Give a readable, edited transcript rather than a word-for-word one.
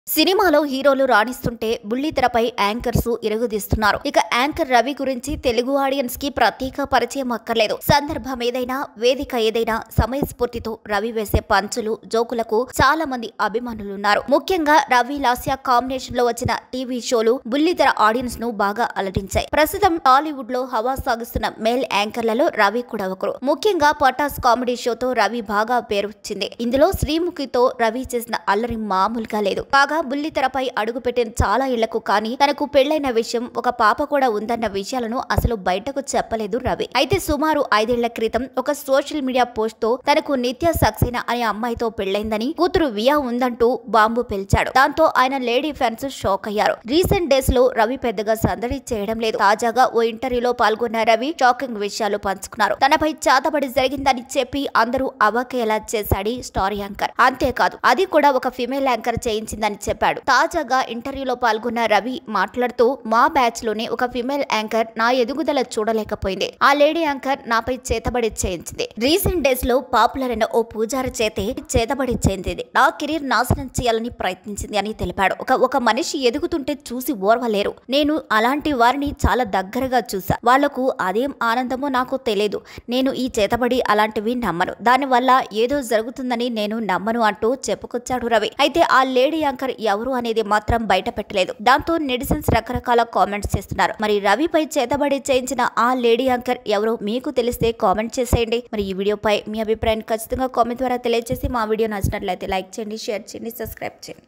సినిమాలో హీరోలు రాణిస్తుంటే బుల్లితెరపై యాంకర్స్ ఇరుగుదీస్తున్నారు. ఇక యాంకర్ రవి గురించి తెలుగు ఆడియన్స్ కి ప్రత్యేక పరిచయం అక్కర్లేదు. సందర్భం ఏదైనా, వేదిక ఏదైనా సమయస్ఫూర్తితో రవి వేసే పంచులు, జోకులకు చాలా మంది అభిమానులున్నారు. ముఖ్యంగా రవి లాస్య కాంబినేషన్ లో వచ్చిన టీవీ షోలు బుల్లితెర ఆడియన్స్ ను బాగా అలరించాయి. ప్రస్తుతం టాలీవుడ్ లో హవా సాగిస్తున్న మేల్ యాంకర్లలో రవి కూడా ఒకరు. ముఖ్యంగా పటాస్ కామెడీ షోతో రవి బాగా పేరు వచ్చింది. ఇందులో శ్రీముఖితో రవి చేసిన అల్లరి మామూలుగా లేదు. బుల్లితెరపై అడుగుపెట్టిన చాలా ఇళ్లకు కానీ తనకు పెళ్లైన విషయం, ఒక పాప కూడా ఉందన్న విషయాలను అసలు బయటకు చెప్పలేదు రవి. అయితే సుమారు 5 ఏళ్ల క్రితం ఒక సోషల్ మీడియా పోస్ట్ తో తనకు నిత్య సక్సేనా అనే అమ్మాయితో పెళ్లైందని, కూతురు వియా ఉందంటూ బాంబు పేల్చాడు. దాంతో ఆయన లేడీ ఫ్యాన్స్ షాక్ అయ్యారు. రీసెంట్ డేస్ లో రవి పెద్దగా సందడి చేయడం లేదు. తాజాగా ఓ ఇంటర్వ్యూలో పాల్గొన్న రవి షాకింగ్ విషయాలు పంచుకున్నారు. తనపై చాతబడి జరిగిందని చెప్పి అందరూ అవాక్కయ్యేలా చేశాడు స్టార్ యాంకర్. అంతేకాదు, అది కూడా ఒక ఫిమేల్ యాంకర్ చేయించిందని చెప్పాడు. తాజాగా ఇంటర్వ్యూలో పాల్గొన్న రవి మాట్లాడుతూ, మా బ్యాచ్ లోనే ఒక ఫిమేల్ యాంకర్ నా ఎదుగుదల చూడలేకపోయింది. ఆ లేడీ యాంకర్ నాపై చేతబడి చేయించింది. రీసెంట్ డేస్ లో పాపులర్ అయిన ఓ పూజారి చేతే చేతబడి చేయించింది. నా కెరీర్ నాశనం చేయాలని ప్రయత్నించింది అని తెలిపాడు. ఒక మనిషి ఎదుగుతుంటే చూసి ఓర్వలేరు. నేను అలాంటి వారిని చాలా దగ్గరగా చూసా. వాళ్లకు అదేం ఆనందమో నాకు తెలియదు. నేను ఈ చేతబడి అలాంటివి నమ్మను. దానివల్ల ఏదో జరుగుతుందని నేను నమ్మను అంటూ చెప్పుకొచ్చాడు రవి. అయితే ఆ లేడీ యాంకర్ ఎవరు అనేది మాత్రం బయట పెట్టలేదు. దాంతో నెటిజన్స్ రకరకాల కామెంట్స్ చేస్తున్నారు. మరి రవిపై చేతబడి చేయించిన ఆ లేడీ యాంకర్ ఎవరో మీకు తెలిస్తే కామెంట్ చేసేయండి. మరి ఈ వీడియోపై మీ అభిప్రాయాన్ని ఖచ్చితంగా కామెంట్ ద్వారా తెలియజేసి, మా వీడియో నచ్చినట్లయితే లైక్ చేయండి, షేర్ చేయండి, సబ్స్క్రైబ్ చేయండి.